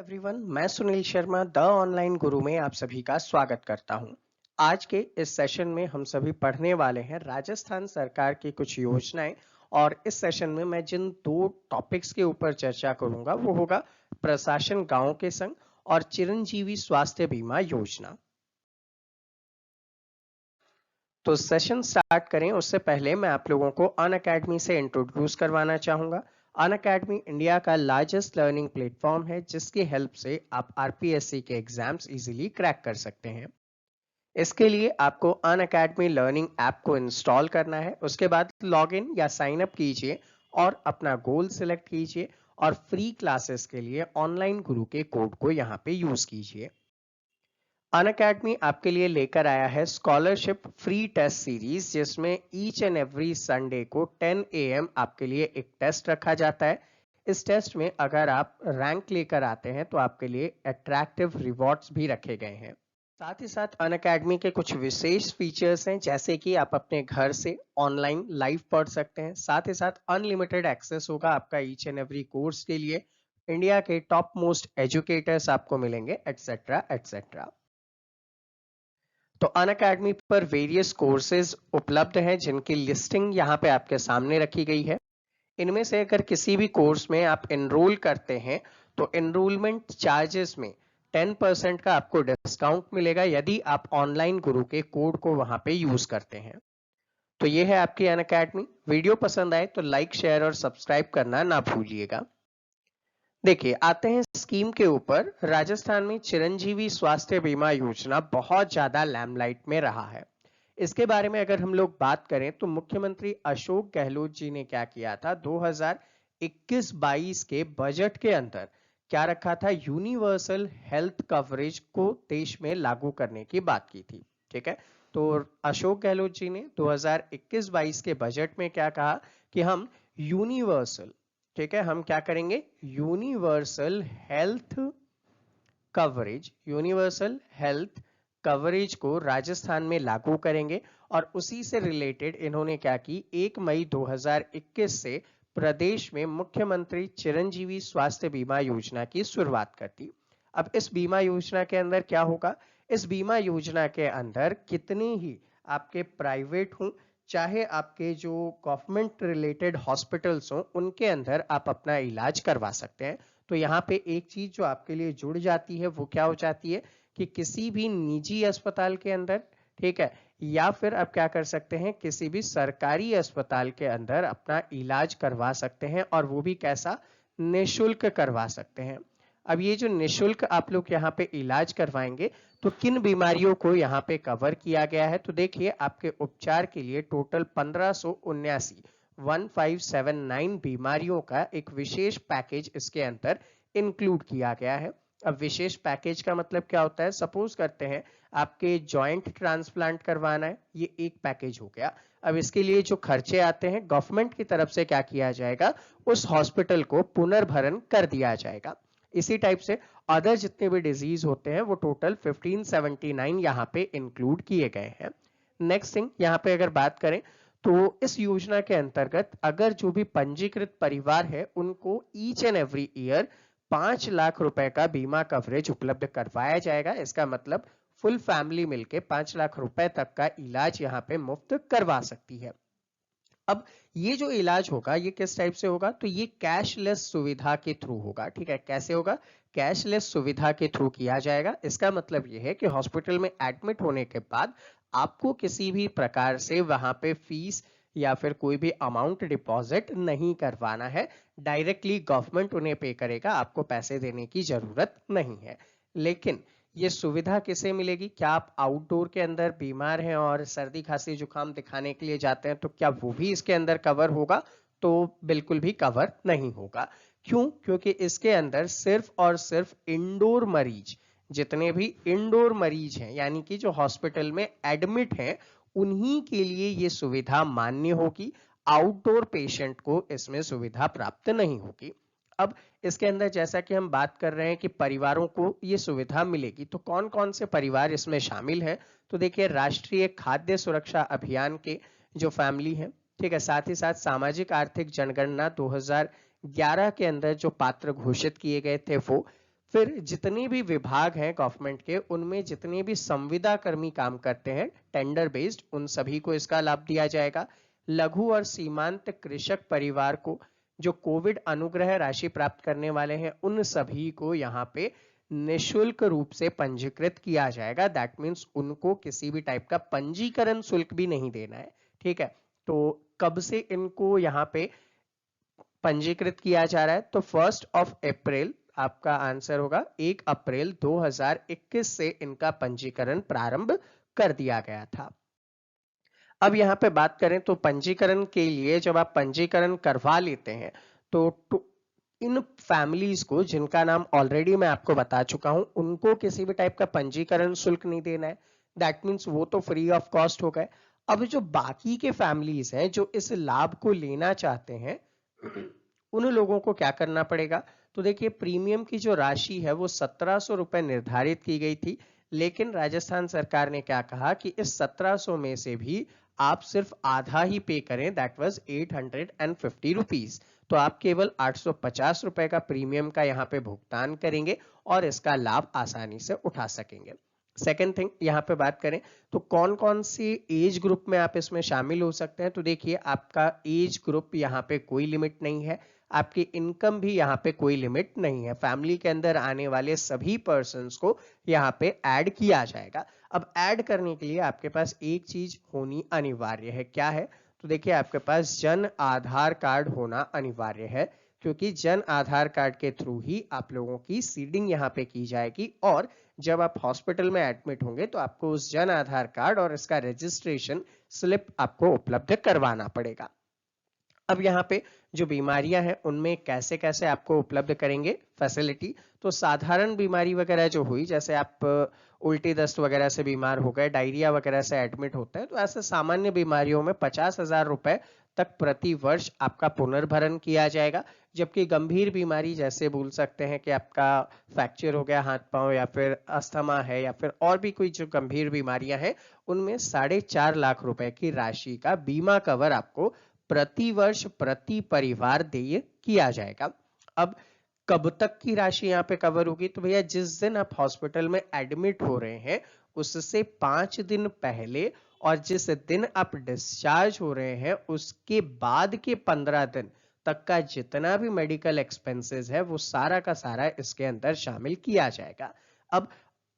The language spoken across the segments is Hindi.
एवरीवन, मैं सुनील शर्मा द ऑनलाइन गुरु में आप सभी का स्वागत करता हूं। आज के इस सेशन में हम सभी पढ़ने वाले हैं राजस्थान सरकार की कुछ योजनाएं। और इस सेशन में मैं जिन दो टॉपिक्स के ऊपर चर्चा करूंगा वो होगा प्रशासन गांव के संग और चिरंजीवी स्वास्थ्य बीमा योजना। तो सेशन स्टार्ट करें उससे पहले मैं आप लोगों को अनअकैडमी से इंट्रोड्यूस करवाना चाहूंगा। अनअकैडमी इंडिया का लार्जेस्ट लर्निंग प्लेटफॉर्म है जिसकी हेल्प से आप आरपीएससी के एग्जाम्स इजीली क्रैक कर सकते हैं। इसके लिए आपको अनअकैडमी लर्निंग ऐप को इंस्टॉल करना है, उसके बाद लॉग इन या साइन अप कीजिए और अपना गोल सिलेक्ट कीजिए और फ्री क्लासेस के लिए ऑनलाइन गुरु के कोड को यहाँ पे यूज कीजिए। अनअकैडमी आपके लिए लेकर आया है स्कॉलरशिप फ्री टेस्ट सीरीज, जिसमें ईच एंड एवरी संडे को 10 AM आपके लिए एक टेस्ट रखा जाता है। इस टेस्ट में अगर आप रैंक लेकर आते हैं तो आपके लिए अट्रैक्टिव रिवॉर्ड्स भी रखे गए हैं। साथ ही साथ अनअकैडमी के कुछ विशेष फीचर्स हैं, जैसे कि आप अपने घर से ऑनलाइन लाइव पढ़ सकते हैं। साथ ही साथ अनलिमिटेड एक्सेस होगा आपका ईच एंड एवरी कोर्स के लिए। इंडिया के टॉप मोस्ट एजुकेटर्स आपको मिलेंगे, एटसेट्रा एटसेट्रा। तो अनअकैडमी पर वेरियस कोर्सेज उपलब्ध हैं जिनकी लिस्टिंग यहाँ पे आपके सामने रखी गई है। इनमें से अगर किसी भी कोर्स में आप एनरोल करते हैं तो एनरोलमेंट चार्जेस में 10% का आपको डिस्काउंट मिलेगा यदि आप ऑनलाइन गुरु के कोड को वहां पे यूज करते हैं। तो ये है आपकी अनअकैडमी। वीडियो पसंद आए तो लाइक, शेयर और सब्सक्राइब करना ना भूलिएगा। देखिए, आते हैं स्कीम के ऊपर। राजस्थान में चिरंजीवी स्वास्थ्य बीमा योजना बहुत ज्यादा लैमलाइट में रहा है। इसके बारे में अगर हम लोग बात करें तो मुख्यमंत्री अशोक गहलोत जी ने क्या किया था, 2021-22 के बजट के अंदर क्या रखा था, यूनिवर्सल हेल्थ कवरेज को देश में लागू करने की बात की थी। ठीक है, तो अशोक गहलोत जी ने 2021-22 के बजट में क्या कहा कि हम यूनिवर्सल, ठीक है, हम क्या करेंगे, universal health coverage, universal health coverage को राजस्थान में लागू करेंगे। और उसी से रिलेटेड इन्होंने क्या की, 1 मई 2021 से प्रदेश में मुख्यमंत्री चिरंजीवी स्वास्थ्य बीमा योजना की शुरुआत कर दी। अब इस बीमा योजना के अंदर क्या होगा, इस बीमा योजना के अंदर कितने ही आपके प्राइवेट हों चाहे आपके जो गवर्नमेंट रिलेटेड हॉस्पिटल्स हों, उनके अंदर आप अपना इलाज करवा सकते हैं। तो यहाँ पे एक चीज जो आपके लिए जुड़ जाती है वो क्या हो जाती है कि किसी भी निजी अस्पताल के अंदर, ठीक है, या फिर आप क्या कर सकते हैं, किसी भी सरकारी अस्पताल के अंदर अपना इलाज करवा सकते हैं, और वो भी कैसा, निःशुल्क करवा सकते हैं। अब ये जो निःशुल्क आप लोग यहाँ पे इलाज करवाएंगे तो किन बीमारियों को यहाँ पे कवर किया गया है, तो देखिए आपके उपचार के लिए टोटल 1579 बीमारियों का एक विशेष पैकेज इसके अंदर इंक्लूड किया गया है। अब विशेष पैकेज का मतलब क्या होता है, सपोज करते हैं आपके जॉइंट ट्रांसप्लांट करवाना है, ये एक पैकेज हो गया। अब इसके लिए जो खर्चे आते हैं गवर्नमेंट की तरफ से क्या किया जाएगा, उस हॉस्पिटल को पुनर्भरण कर दिया जाएगा। इसी टाइप से अदर जितने भी डिजीज होते हैं वो टोटल 1579 यहाँ पे इंक्लूड किए गए हैं। नेक्स्ट थिंग, यहाँ पे अगर बात करें तो इस योजना के अंतर्गत अगर जो भी पंजीकृत परिवार है उनको each and every year 5 lakh रुपए का बीमा कवरेज उपलब्ध करवाया जाएगा। इसका मतलब फुल फैमिली मिलके 5 लाख रुपए तक का इलाज यहाँ पे मुफ्त करवा सकती है। अब ये जो इलाज होगा ये किस टाइप से होगा, तो ये कैशलेस सुविधा के थ्रू होगा। ठीक है, कैसे होगा, कैशलेस सुविधा के थ्रू किया जाएगा। इसका मतलब ये है कि हॉस्पिटल में एडमिट होने के बाद आपको किसी भी प्रकार से वहां पे फीस या फिर कोई भी अमाउंट डिपॉजिट नहीं करवाना है। डायरेक्टली गवर्नमेंट उन्हें पे करेगा, आपको पैसे देने की जरूरत नहीं है। लेकिन ये सुविधा किसे मिलेगी, क्या आप आउटडोर के अंदर बीमार हैं और सर्दी खांसी जुकाम दिखाने के लिए जाते हैं तो क्या वो भी इसके अंदर कवर होगा, तो बिल्कुल भी कवर नहीं होगा। क्यों, क्योंकि इसके अंदर सिर्फ और सिर्फ इंडोर मरीज, जितने भी इंडोर मरीज हैं यानी कि जो हॉस्पिटल में एडमिट हैं उन्हीं के लिए ये सुविधा मान्य होगी। आउटडोर पेशेंट को इसमें सुविधा प्राप्त नहीं होगी। अब इसके अंदर जैसा कि हम बात कर रहे हैं कि परिवारों को ये सुविधा मिलेगी, तो कौन कौन से परिवार इसमें शामिल हैं, तो देखिए राष्ट्रीय खाद्य सुरक्षा अभियान के जो फैमिली है, ठीक है, साथ ही साथ सामाजिक आर्थिक जनगणना 2011 के अंदर जो पात्र घोषित किए गए थे वो, फिर जितने भी विभाग हैं गवर्नमेंट के, उनमें जितने भी संविदा कर्मी काम करते हैं टेंडर बेस्ड, उन सभी को इसका लाभ दिया जाएगा। लघु और सीमांत कृषक परिवार को जो कोविड अनुग्रह राशि प्राप्त करने वाले हैं, उन सभी को यहाँ पे निःशुल्क रूप से पंजीकृत किया जाएगा। दैट मीन्स उनको किसी भी टाइप का पंजीकरण शुल्क भी नहीं देना है, ठीक है। तो कब से इनको यहाँ पे पंजीकृत किया जा रहा है? तो 1 अप्रैल आपका आंसर होगा, 1 अप्रैल 2021 से इनका पंजीकरण प्रारंभ कर दिया गया था। अब यहाँ पे बात करें तो पंजीकरण के लिए जब आप पंजीकरण करवा लेते हैं तो इन फैमिलीज को, जिनका नाम ऑलरेडी मैं आपको बता चुका हूं, उनको किसी भी टाइप का पंजीकरण शुल्क नहीं देना है। दैट मीन्स वो तो फ्री ऑफ कॉस्ट हो गए। अब जो बाकी के फैमिलीज हैं जो इस लाभ को लेना चाहते हैं, उन लोगों को क्या करना पड़ेगा? तो देखिए, प्रीमियम की जो राशि है वो 1700 रुपए निर्धारित की गई थी, लेकिन राजस्थान सरकार ने क्या कहा कि इस 1700 में से भी आप सिर्फ आधा ही पे करें, दैट वाज 850 रुपीज। तो आप केवल 850 रुपए का प्रीमियम का यहाँ पे भुगतान करेंगे और इसका लाभ आसानी से उठा सकेंगे। सेकेंड थिंग, यहाँ पे बात करें तो कौन कौन सी एज ग्रुप में आप इसमें शामिल हो सकते हैं। तो देखिए, आपका एज ग्रुप यहाँ पे कोई लिमिट नहीं है, आपकी इनकम भी यहाँ पे कोई लिमिट नहीं है। फैमिली के अंदर आने वाले सभी पर्सन्स को यहाँ पे ऐड किया जाएगा। अब ऐड करने के लिए आपके पास एक चीज होनी अनिवार्य है। क्या है? तो देखिए, आपके पास जन आधार कार्ड होना अनिवार्य है, क्योंकि जन आधार कार्ड के थ्रू ही आप लोगों की सीडिंग यहाँ पे की जाएगी, और जब आप हॉस्पिटल में एडमिट होंगे तो आपको उस जन आधार कार्ड और इसका रजिस्ट्रेशन स्लिप आपको उपलब्ध करवाना पड़ेगा। अब यहाँ पे जो बीमारियां हैं उनमें कैसे कैसे आपको उपलब्ध करेंगे फैसिलिटी, तो साधारण बीमारी वगैरह जो हुई, जैसे आप उल्टी दस्त वगैरह से बीमार हो गए, डायरिया वगैरह से एडमिट होते हैं, तो ऐसे सामान्य बीमारियों में 50,000 रुपए तक प्रति वर्ष आपका पुनर्भरण किया जाएगा। जबकि गंभीर बीमारी, जैसे बोल सकते हैं कि आपका फ्रैक्चर हो गया हाथ पांव, या फिर अस्थमा है, या फिर और भी कोई जो गंभीर बीमारियां हैं, उनमें 4.5 लाख रुपए की राशि का बीमा कवर आपको प्रति वर्ष प्रति परिवार देय किया जाएगा। अब कब तक की राशि यहाँ पे कवर होगी? तो भैया, जिस दिन आप हॉस्पिटल में एडमिट हो रहे हैं उससे 5 दिन पहले, और जिस दिन आप डिस्चार्ज हो रहे हैं उसके बाद के 15 दिन तक का जितना भी मेडिकल एक्सपेंसेस है वो सारा का सारा इसके अंदर शामिल किया जाएगा। अब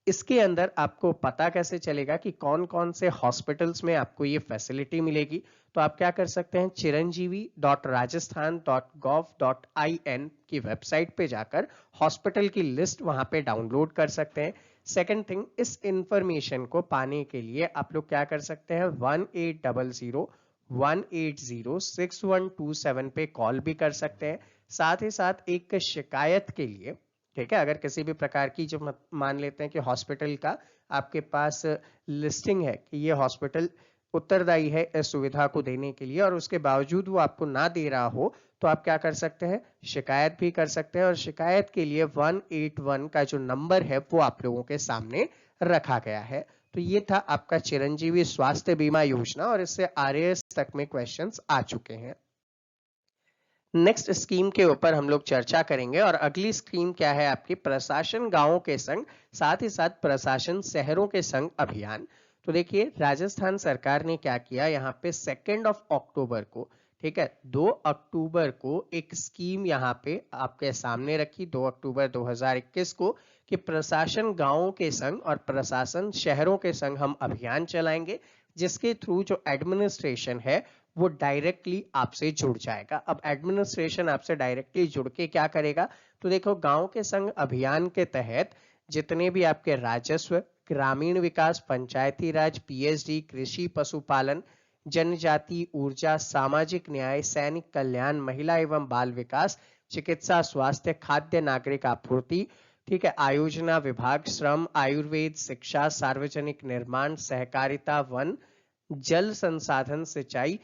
इसके अंदर आपको पता कैसे चलेगा कि कौन कौन से हॉस्पिटल्स में आपको ये फैसिलिटी मिलेगी? तो आप क्या कर सकते हैं, chiranjeevi.rajasthan.gov.in की वेबसाइट पे जाकर हॉस्पिटल की लिस्ट वहां पे डाउनलोड कर सकते हैं। सेकेंड थिंग, इस इंफॉर्मेशन को पाने के लिए आप लोग क्या कर सकते हैं, 1800-180-6127 पे कॉल भी कर सकते हैं। साथ ही साथ एक शिकायत के लिए, ठीक है, अगर किसी भी प्रकार की, जो मान लेते हैं कि हॉस्पिटल का आपके पास लिस्टिंग है कि ये हॉस्पिटल उत्तरदायी है इस सुविधा को देने के लिए, और उसके बावजूद वो आपको ना दे रहा हो, तो आप क्या कर सकते हैं, शिकायत भी कर सकते हैं। और शिकायत के लिए 181 का जो नंबर है वो आप लोगों के सामने रखा गया है। तो ये था आपका चिरंजीवी स्वास्थ्य बीमा योजना, और इससे आरएएस तक में क्वेश्चंस आ चुके हैं। नेक्स्ट स्कीम के ऊपर हम लोग चर्चा करेंगे, और अगली स्कीम क्या है आपकी, प्रशासन गांवों के संग, साथ ही साथ प्रशासन शहरों के संग अभियान। तो देखिए, राजस्थान सरकार ने क्या किया, यहाँ पे 2 अक्टूबर को, ठीक है, 2 अक्टूबर को एक स्कीम यहाँ पे आपके सामने रखी, 2 अक्टूबर 2021 को, कि प्रशासन गांवों के संग और प्रशासन शहरों के संग हम अभियान चलाएंगे, जिसके थ्रू जो एडमिनिस्ट्रेशन है वो डायरेक्टली आपसे जुड़ जाएगा। अब एडमिनिस्ट्रेशन आपसे डायरेक्टली जुड़ के क्या करेगा? तो देखो, गांव के संग अभियान के तहत जितने भी आपके राजस्व, ग्रामीण विकास, पंचायती राज, पीएचडी, कृषि, पशुपालन, जनजाति, ऊर्जा, सामाजिक न्याय, सैनिक कल्याण, महिला एवं बाल विकास, चिकित्सा, स्वास्थ्य, खाद्य नागरिक आपूर्ति, ठीक है, आयोजना विभाग, श्रम, आयुर्वेद, शिक्षा, सार्वजनिक निर्माण, सहकारिता, वन, जल संसाधन, सिंचाई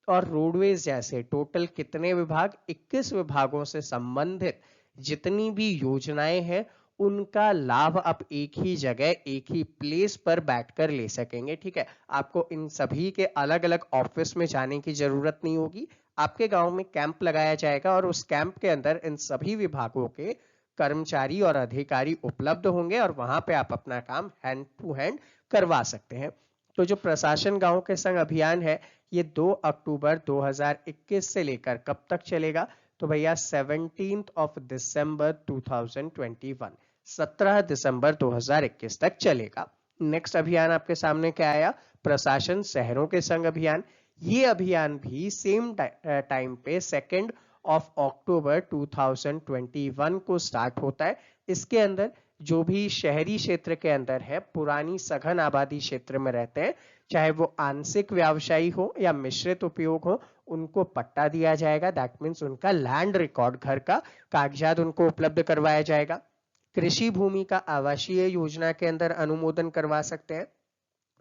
और रोडवेज जैसे टोटल कितने विभाग, 21 विभागों से संबंधित जितनी भी योजनाएं हैं उनका लाभ आप एक ही जगह, एक ही प्लेस पर बैठकर ले सकेंगे। ठीक है, आपको इन सभी के अलग अलग ऑफिस में जाने की जरूरत नहीं होगी। आपके गांव में कैंप लगाया जाएगा और उस कैंप के अंदर इन सभी विभागों के कर्मचारी और अधिकारी उपलब्ध होंगे और वहां पे आप अपना काम हैंड टू हैंड करवा सकते हैं। तो जो प्रशासन गांव के संग अभियान है ये 2 अक्टूबर 2021 से लेकर कब तक चलेगा? तो भैया 17 दिसंबर 2021, 17 दिसंबर 2021 तक चलेगा। नेक्स्ट अभियान आपके सामने क्या आया? प्रशासन शहरों के संग अभियान। ये अभियान भी सेम टाइम पे 2 अक्टूबर 2021 को स्टार्ट होता है। इसके अंदर जो भी शहरी क्षेत्र के अंदर है, पुरानी सघन आबादी क्षेत्र में रहते हैं, चाहे वो आंशिक व्यवसायी हो या मिश्रित उपयोग हो, उनको पट्टा दिया जाएगा। दैट मीन्स उनका लैंड रिकॉर्ड, घर का कागजात उनको उपलब्ध करवाया जाएगा। कृषि भूमि का आवासीय योजना के अंदर अनुमोदन करवा सकते हैं।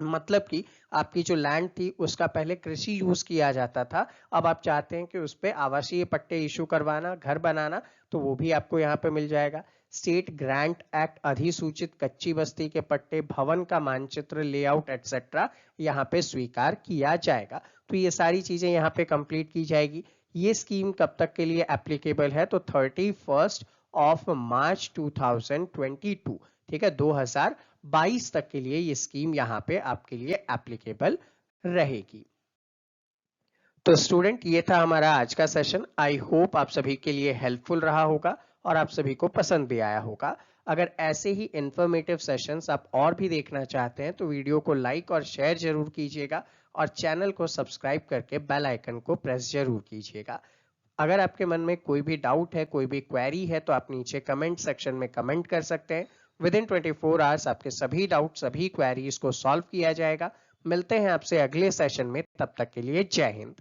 मतलब कि आपकी जो लैंड थी उसका पहले कृषि यूज किया जाता था, अब आप चाहते हैं कि उस पे आवासीय पट्टे इशू करवाना, घर बनाना, तो वो भी आपको यहाँ पे मिल जाएगा। स्टेट ग्रांट एक्ट अधिसूचित कच्ची बस्ती के पट्टे, भवन का मानचित्र, लेआउट एटसेट्रा यहाँ पे स्वीकार किया जाएगा। तो ये सारी चीजें यहाँ पे कंप्लीट की जाएगी। ये स्कीम कब तक के लिए एप्लीकेबल है? तो 31 मार्च 2022, ठीक है, 2022 तक के लिए ये स्कीम यहाँ पे आपके लिए एप्लीकेबल रहेगी। तो स्टूडेंट, ये था हमारा आज का सेशन। आई होप आप सभी के लिए हेल्पफुल रहा होगा और आप सभी को पसंद भी आया होगा। अगर ऐसे ही इंफॉर्मेटिव सेशंस आप और भी देखना चाहते हैं तो वीडियो को लाइक और शेयर जरूर कीजिएगा और चैनल को सब्सक्राइब करके बेल आइकन को प्रेस जरूर कीजिएगा। अगर आपके मन में कोई भी डाउट है, कोई भी क्वेरी है, तो आप नीचे कमेंट सेक्शन में कमेंट कर सकते हैं। विद इन 24 आवर्स आपके सभी डाउट, सभी क्वेरीज को सॉल्व किया जाएगा। मिलते हैं आपसे अगले सेशन में, तब तक के लिए जय हिंद।